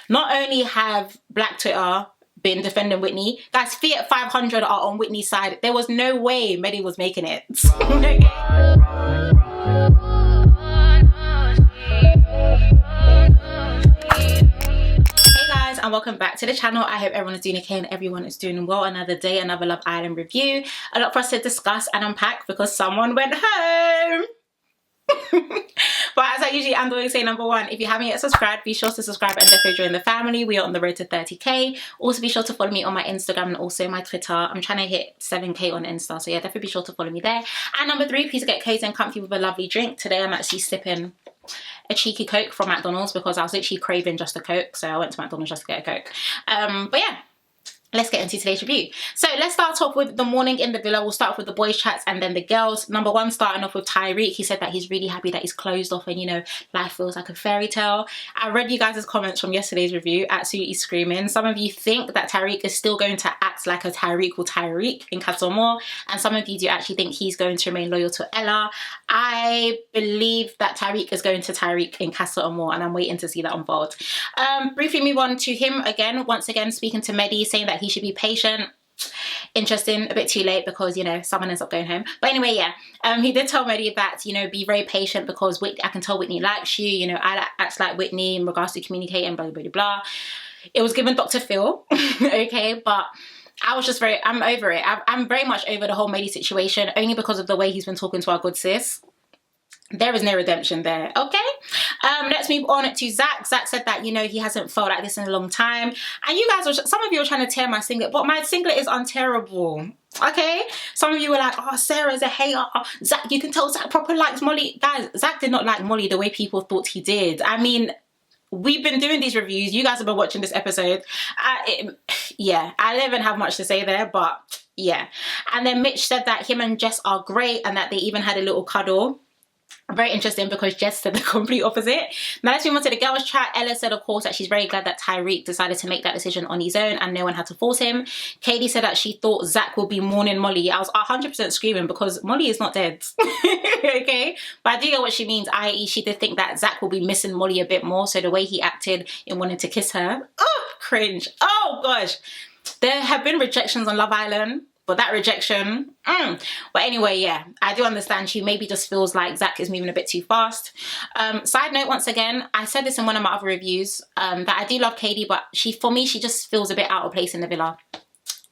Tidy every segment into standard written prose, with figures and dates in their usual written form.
Not only have Black Twitter been defending Whitney, guys, Fiat 500 are on Whitney's side. There was no way Mehdi was making it. And welcome back to the channel. I hope everyone is doing okay and everyone is doing well. Another day, another Love Island review. A lot for us to discuss and unpack because someone went home. But as I usually am always say, number one, if you haven't yet subscribed, be sure to subscribe and definitely join the family. We are on the road to 30k. Also be sure to follow me on my Instagram and also my Twitter. I'm trying to hit 7k on Insta, so yeah, definitely be sure to follow me there. And number three, please get cozy and comfy with a lovely drink. Today I'm actually sipping a cheeky Coke from McDonald's because I was literally craving just a Coke, so I went to McDonald's just to get a Coke. But yeah, let's get into today's review. So let's start off with the morning in the villa. We'll start off with the boys chats and then the girls. Number one, starting off with Tyreek. He said that he's really happy that he's closed off and, you know, life feels like a fairy tale. I read you guys' comments from yesterday's review, absolutely screaming. Some of you think that Tyreek is still going to act like a Tyreek or Tyreek in Castle Moore, and some of you do actually think he's going to remain loyal to Ella. I believe that Tyreek is going to Tyreek in Castle Moore, and I'm waiting to see that unfold. Briefly move on to him again, once again speaking to Mehdi, saying that he should be patient. Interesting, a bit too late because, you know, someone ends up going home. But anyway, yeah, he did tell Mehdi that, you know, be very patient because I can tell Whitney likes you, you know, I act like Whitney in regards to communicating, blah, blah, blah, blah. It was given Dr. Phil, okay, but I was just I'm over it. I'm very much over the whole Mehdi situation, only because of the way he's been talking to our good sis. There is no redemption there, okay? Let's move on to Zach. Zach said that, you know, he hasn't felt like this in a long time. And you guys, some of you are trying to tear my singlet, but my singlet is untearable, okay? Some of you were like, oh, Sarah's a hater. Zach, you can tell Zach proper likes Molly. Guys, Zach did not like Molly the way people thought he did. I mean, we've been doing these reviews. You guys have been watching this episode. Yeah, I don't even have much to say there, but yeah. And then Mitch said that him and Jess are great and that they even had a little cuddle. Very interesting because Jess said the complete opposite. Now let's move on to the girls chat. Ella said, of course, that she's very glad that Tyreek decided to make that decision on his own and no one had to force him. Katie said that she thought Zach would be mourning Molly. I was 100% screaming because Molly is not dead. Okay? But I do know what she means, i.e. she did think that Zach will be missing Molly a bit more. So the way he acted in wanting to kiss her, oh, cringe. Oh, gosh. There have been rejections on Love Island. But that rejection, But anyway, yeah, I do understand she maybe just feels like Zach is moving a bit too fast. Side note, once again, I said this in one of my other reviews, that I do love Katie, but for me, she just feels a bit out of place in the villa.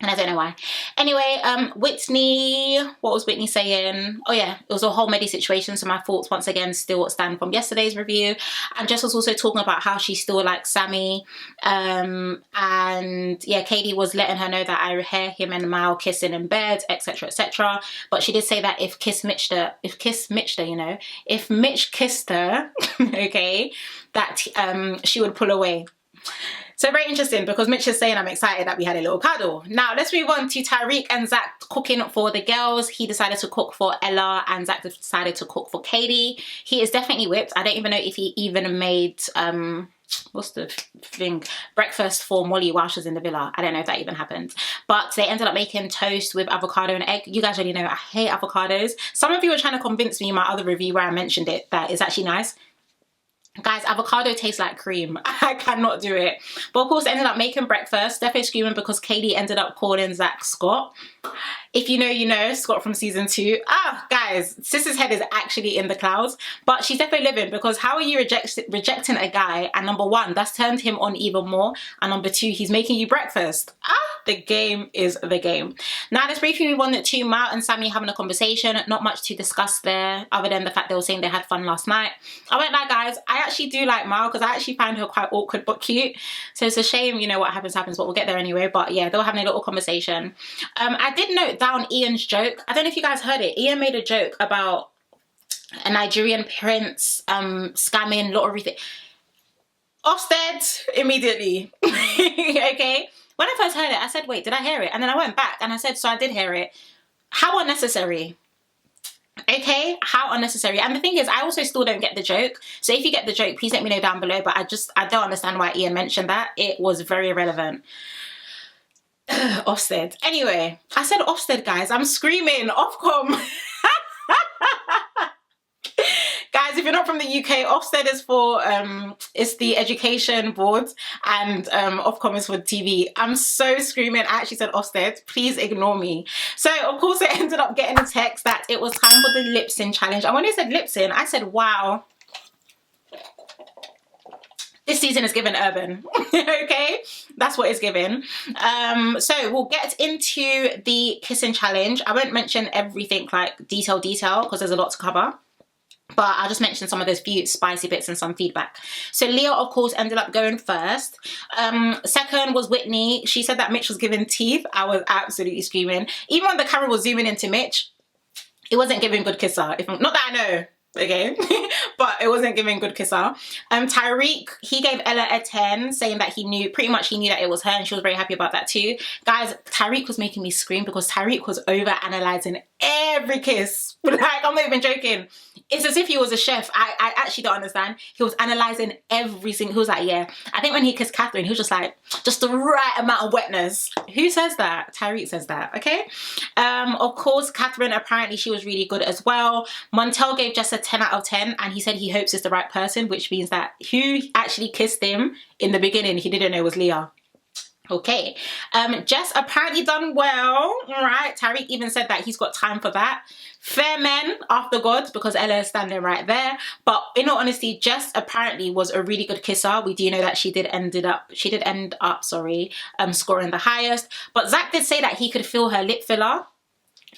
And I don't know why. Anyway, Whitney, what was Whitney saying? Oh yeah, it was a whole Mehdi situation. So my thoughts once again still stand from yesterday's review. And Jess was also talking about how she still likes Sammy. And yeah, Katie was letting her know that I hear him and Mal kissing in bed, etc, etc. But she did say that if Mitch kissed her, okay, that she would pull away. So very interesting because Mitch is saying I'm excited that we had a little cuddle. Now let's move on to Tyreek and Zach cooking for the girls. He decided to cook for Ella and Zach decided to cook for Katie. He is definitely whipped. I don't even know if he even made, what's the thing? Breakfast for Molly while she was in the villa. I don't know if that even happened. But they ended up making toast with avocado and egg. You guys already know I hate avocados. Some of you were trying to convince me in my other review where I mentioned it that it's actually nice. Guys, avocado tastes like cream. I cannot do it. But of course, they ended up making breakfast. Definitely screaming because Katie ended up calling Zach Scott. If you know, you know, Scott from season 2. Ah, guys, Sis's head is actually in the clouds. But she's definitely living because how are you rejecting a guy? And number one, that's turned him on even more. And number two, he's making you breakfast. Ah, the game is the game. Now, let's briefly move on to Mal and Sammy having a conversation. Not much to discuss there other than the fact they were saying they had fun last night. I won't lie, guys. I actually do like Mal because I actually find her quite awkward but cute. So it's a shame, you know, what happens, but we'll get there anyway. But yeah, they were having a little conversation. I did note down Ian's joke. I don't know if you guys heard it. Ian made a joke about a Nigerian prince scamming lottery thing. Ofsted immediately. Okay. When I first heard it, I said, wait, did I hear it? And then I went back and I said, so I did hear it. How unnecessary. Okay, how unnecessary. And the thing is, I also still don't get the joke. So if you get the joke, please let me know down below. But I don't understand why Ian mentioned that. It was very irrelevant. Ofsted. Anyway, I said Ofsted, guys. I'm screaming. Ofcom. Guys, if you're not from the UK, Ofsted is for, it's the education board, and Ofcom is for TV. I'm so screaming, I actually said Ofsted, please ignore me. So of course I ended up getting a text that it was time for the lip sync challenge. And when they said lip sync, I said, wow, this season is given urban. Okay, that's what it's given. So we'll get into the kissing challenge. I won't mention everything like detail because there's a lot to cover, but I'll just mention some of those few spicy bits and some feedback. So Leah, of course, ended up going first. Second was Whitney. She said that Mitch was giving teeth. I was absolutely screaming. Even when the camera was zooming into Mitch, it wasn't giving good kisser. Not that I know, okay, but it wasn't giving good kisser. Tyreek, he gave Ella a 10, saying that he knew that it was her, and she was very happy about that too. Guys, Tyreek was making me scream because Tyreek was over analyzing every kiss. Like, I'm not even joking. It's as if he was a chef. I actually don't understand. He was analyzing every single, he was like, yeah. I think when he kissed Catherine, he was just like, just the right amount of wetness. Who says that? Tyreek says that, okay? Of course, Catherine, apparently she was really good as well. Montel gave Jess a 10 out of 10, and he said he hopes it's the right person, which means that who actually kissed him in the beginning, he didn't know was Leah. Okay, Jess apparently done well, right? Tyreek even said that he's got time for that. Fair men after God, because Ella is standing right there. But in all honesty, Jess apparently was a really good kisser. We do know that she did end up scoring the highest. But Zach did say that he could feel her lip filler.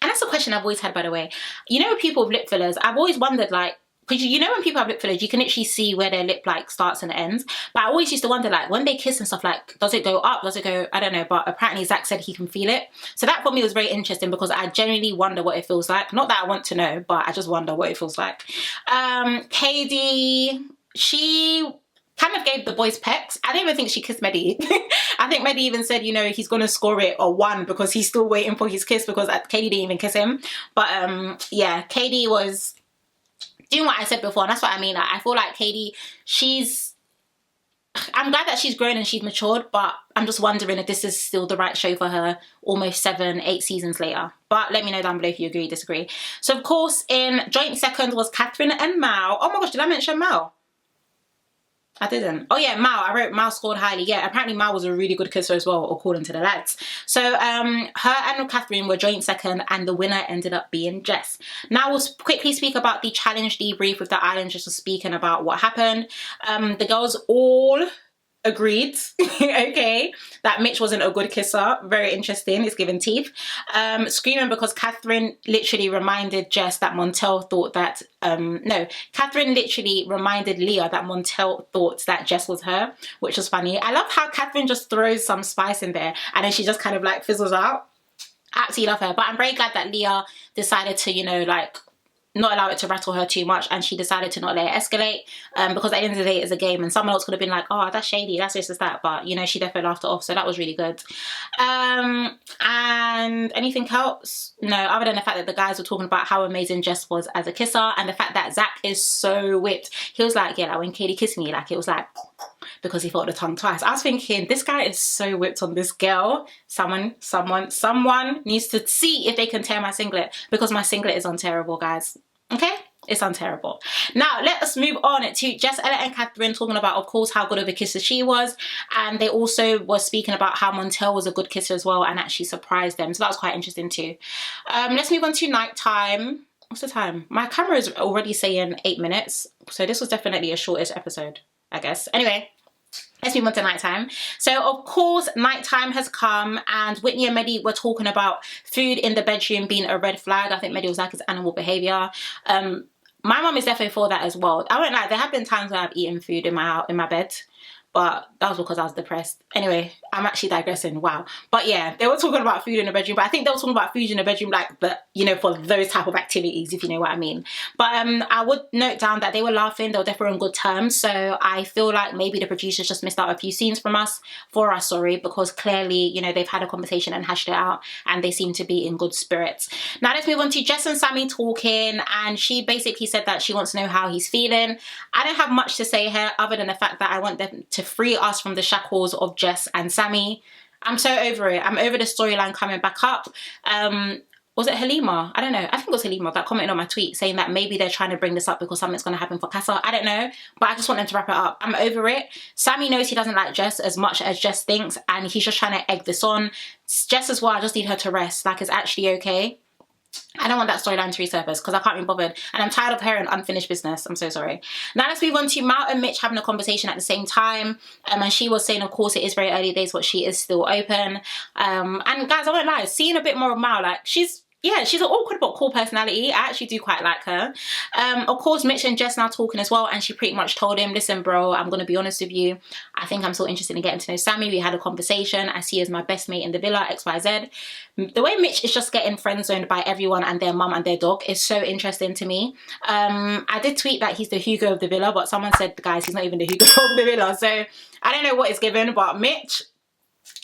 And that's a question I've always had, by the way. You know, with people with lip fillers, I've always wondered, like, because you know when people have lip fillers, you can literally see where their lip like starts and ends. But I always used to wonder, like, when they kiss and stuff, like, does it go up? Does it go, I don't know. But apparently Zach said he can feel it. So that for me was very interesting, because I genuinely wonder what it feels like. Not that I want to know, but I just wonder what it feels like. Katie, she kind of gave the boys pecs. I don't even think she kissed Mehdi. I think Mehdi even said, you know, he's going to score it a 1 because he's still waiting for his kiss, because Katie didn't even kiss him. But yeah, Katie was doing what I said before, and that's what I mean. Like, I feel like Katie, I'm glad that she's grown and she's matured, but I'm just wondering if this is still the right show for her almost 7-8 seasons later. But let me know down below if you agree, disagree. So of course, in joint second was Catherine and Mal. Oh my gosh, did I mention Mal? I didn't. Oh yeah, Mal. I wrote Mal scored highly. Yeah, apparently Mal was a really good kisser as well, according to the lads. So her and Catherine were joint second, and the winner ended up being Jess. Now we'll quickly speak about the challenge debrief with the island, just speaking about what happened. The girls all agreed, okay, that Mitch wasn't a good kisser. Very interesting. It's giving teeth. Screaming because Catherine literally reminded Jess that Montel thought that Catherine literally reminded Leah that Montel thought that Jess was her, which was funny. I love how Catherine just throws some spice in there and then she just kind of like fizzles out. Absolutely love her. But I'm very glad that Leah decided to, you know, like, not allow it to rattle her too much, and she decided to not let it escalate, because at the end of the day it's a game, and someone else could have been like, oh, that's shady, that's this, that's that, but you know, she definitely laughed it off, so that was really good. And anything else? No, other than the fact that the guys were talking about how amazing Jess was as a kisser, and the fact that Zach is so whipped. He was like, yeah, like when Katie kissed me, like it was like, because he felt the tongue twice. I was thinking, this guy is so whipped on this girl. Someone needs to see if they can tear my singlet, because my singlet is untearable, guys. Okay? It's untearable. Now, let us move on to Jess, Ella and Catherine talking about, of course, how good of a kisser she was. And they also were speaking about how Montel was a good kisser as well, and actually surprised them. So that was quite interesting too. Let's move on to nighttime. What's the time? My camera is already saying 8 minutes. So this was definitely a shortest episode, I guess. Anyway, let's move on to nighttime. So of course, nighttime has come, and Whitney and Mehdi were talking about food in the bedroom being a red flag. I think Mehdi was like, it's animal behavior. My mum is definitely for that as well. I won't lie, there have been times where I've eaten food in my bed, but that was because I was depressed. Anyway, I'm actually digressing, wow. But yeah, they were talking about food in the bedroom, but I think they were talking about food in the bedroom like, you know, for those type of activities, if you know what I mean. But I would note down that they were laughing, they were definitely on good terms, so I feel like maybe the producers just missed out a few scenes for us, because clearly, you know, they've had a conversation and hashed it out, and they seem to be in good spirits. Now let's move on to Jess and Sammy talking, and she basically said that she wants to know how he's feeling. I don't have much to say here other than the fact that I want them to free us from the shackles of Jess and Sammy. I'm so over it. I'm over the storyline coming back up. was it Halima? I don't know. I think it was Halima that commented on my tweet saying that maybe they're trying to bring this up because something's going to happen for Casa. I don't know, but I just want them to wrap it up. I'm over it. Sammy knows he doesn't like Jess as much as Jess thinks, and he's just trying to egg this on. Jess as well, I just need her to rest. Like, it's actually okay. I don't want that storyline to resurface because I can't be bothered, and I'm tired of hearing unfinished business. I'm so sorry. Now let's move on to Mal and Mitch having a conversation at the same time, and she was saying, of course, it is very early days, but she is still open. And guys, I won't lie, seeing a bit more of Mal, like, she's an awkward but cool personality. I actually do quite like her. Of course, Mitch and Jess now talking as well, and she pretty much told him, listen, bro, I'm going to be honest with you. I think I'm still interested in getting to know Sammy. We had a conversation. I see he as my best mate in the villa, XYZ. The way Mitch is just getting friend-zoned by everyone and their mum and their dog is so interesting to me. I did tweet that he's the Hugo of the villa, but someone said, guys, he's not even the Hugo of the villa. So I don't know what it's given, but Mitch,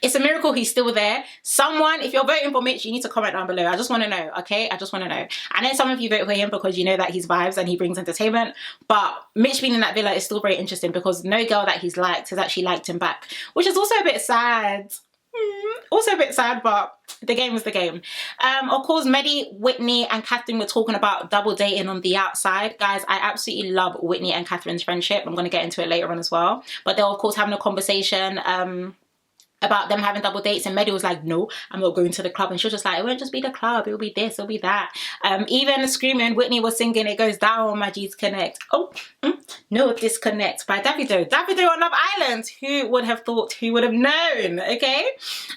it's a miracle he's still there. Someone, if you're voting for Mitch, you need to comment down below. I just want to know, okay? I just want to know. I know some of you vote for him because you know that he's vibes and he brings entertainment, but Mitch being in that villa is still very interesting because no girl that he's liked has actually liked him back, which is also a bit sad. Also a bit sad, but the game was the game. Of course, Mehdi, Whitney and Catherine were talking about double dating on the outside. Guys, I absolutely love Whitney and Catherine's friendship. I'm going to get into it later on as well. But they're, of course, having a conversation about them having double dates, and Mehdi was like, no, I'm not going to the club, and she was just like, it won't just be the club, it'll be this, it'll be that. Even screaming, Whitney was singing It Goes Down on My G's Connect. Oh, no disconnect by Davido on Love Island. Who would have thought, who would have known? Okay,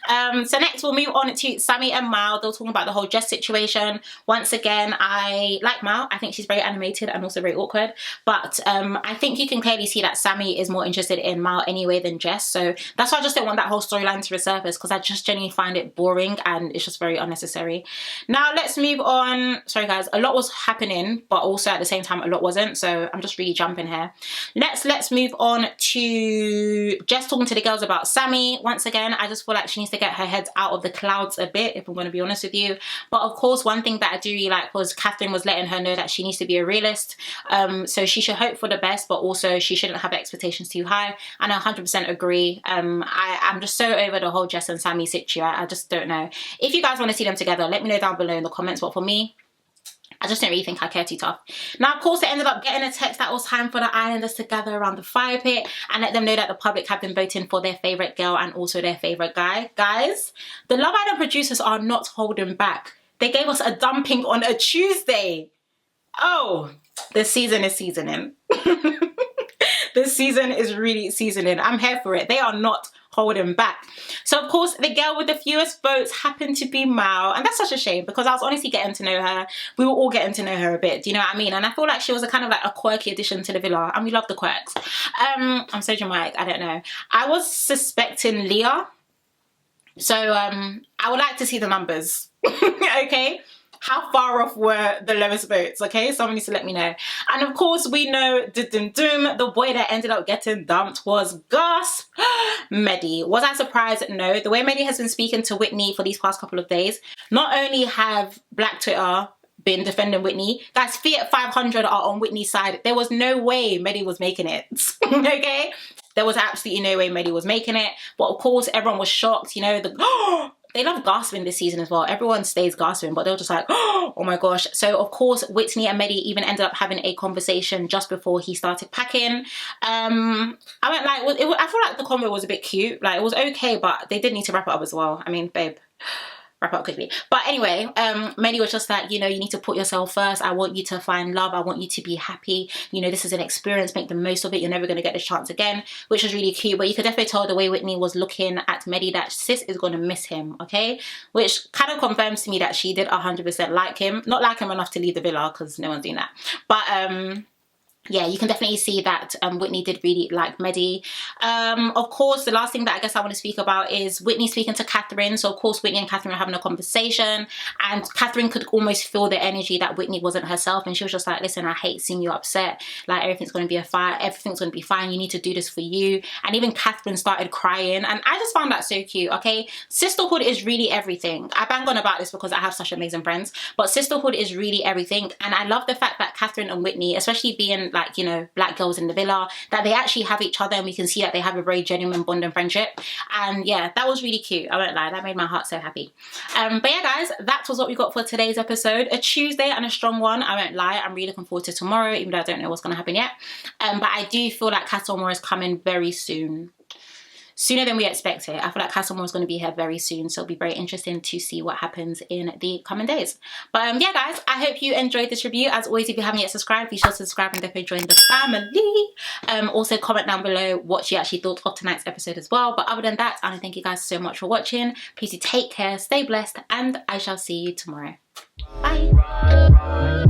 so next we'll move on to Sammy and Mal. They're talking about the whole Jess situation. Once again, I like Mal. I think she's very animated and also very awkward, but I think you can clearly see that Sammy is more interested in Mal anyway than Jess, so that's why I just don't want that whole storyline to resurface, because I just genuinely find it boring and it's just very unnecessary. Now let's move on. Sorry guys, a lot was happening, but also at the same time a lot wasn't, so I'm just really jumping here. Let's move on to Jess talking to the girls about Sammy. Once again, I just feel like she needs to get her head out of the clouds a bit, if I'm going to be honest with you. But of course, one thing that I do really like was Catherine was letting her know that she needs to be a realist, so she should hope for the best, but also she shouldn't have expectations too high, and I 100% agree. I'm just so over the whole Jess and Sammy situation. I just don't know. If you guys want to see them together, let me know down below in the comments, but for me, I just don't really think I care too tough. Now, of course, they ended up getting a text that it was time for the islanders to gather around the fire pit and let them know that the public have been voting for their favourite girl and also their favourite guy. Guys, the Love Island producers are not holding back. They gave us a dumping on a Tuesday. Oh, the season is seasoning. This season is really seasoning. I'm here for it. They are not holding back. So of course, the girl with the fewest votes happened to be Mal, and that's such a shame because I was honestly getting to know her. We were all getting to know her a bit, do you know what I mean? And I feel like she was a kind of like a quirky addition to the villa, and we love the quirks. I'm so dramatic, I don't know. I was suspecting Leah, so I would like to see the numbers. Okay, how far off were the lowest votes? Okay, someone needs to let me know. And of course, we know the boy that ended up getting dumped was Gus Mehdi. Was I surprised? No. The way Mehdi has been speaking to Whitney for these past couple of days, not only have Black Twitter been defending Whitney, guys, Fiat 500 are on Whitney's side. There was no way Mehdi was making it. Okay, there was absolutely no way Mehdi was making it. But of course, everyone was shocked. You know, they love gasping this season as well. Everyone stays gasping, but they were just like, oh my gosh. So of course, Whitney and Mehdi even ended up having a conversation just before he started packing. I went like, I feel like the convo was a bit cute. Like, it was okay, but they did need to wrap it up as well. I mean, babe, wrap up quickly. But anyway, Mehdi was just like, you know, you need to put yourself first. I want you to find love. I want you to be happy. You know, this is an experience. Make the most of it. You're never going to get this chance again, which was really cute. But you could definitely tell the way Whitney was looking at Mehdi that sis is going to miss him, okay? Which kind of confirms to me that she did 100% like him. Not like him enough to leave the villa, because no one's doing that. But yeah, you can definitely see that Whitney did really like Mehdi. Of course, the last thing that I guess I want to speak about is Whitney speaking to Catherine. So of course, Whitney and Catherine are having a conversation, and Catherine could almost feel the energy that Whitney wasn't herself, and she was just like, listen, I hate seeing you upset. Like, everything's going to be a fire. Everything's going to be fine. You need to do this for you. And even Catherine started crying, and I just found that so cute. Okay, sisterhood is really everything. I bang on about this because I have such amazing friends, but sisterhood is really everything. And I love the fact that Catherine and Whitney, especially being innocent, like, you know, black girls in the villa, that they actually have each other, and we can see that they have a very genuine bond and friendship. And yeah, that was really cute. I won't lie, that made my heart so happy. But yeah guys, that was what we got for today's episode. A Tuesday and a strong one, I won't lie. I'm really looking forward to tomorrow, even though I don't know what's going to happen yet. But I do feel like Casa Amor is coming very soon. Sooner than we expected. I feel like Casa Amor is going to be here very soon, so it'll be very interesting to see what happens in the coming days. But yeah guys, I hope you enjoyed this review. As always, if you haven't yet subscribed, be sure to subscribe and definitely join the family. Also comment down below what you actually thought of tonight's episode as well. But other than that, I want to thank you guys so much for watching. Please do take care, stay blessed, and I shall see you tomorrow. Bye.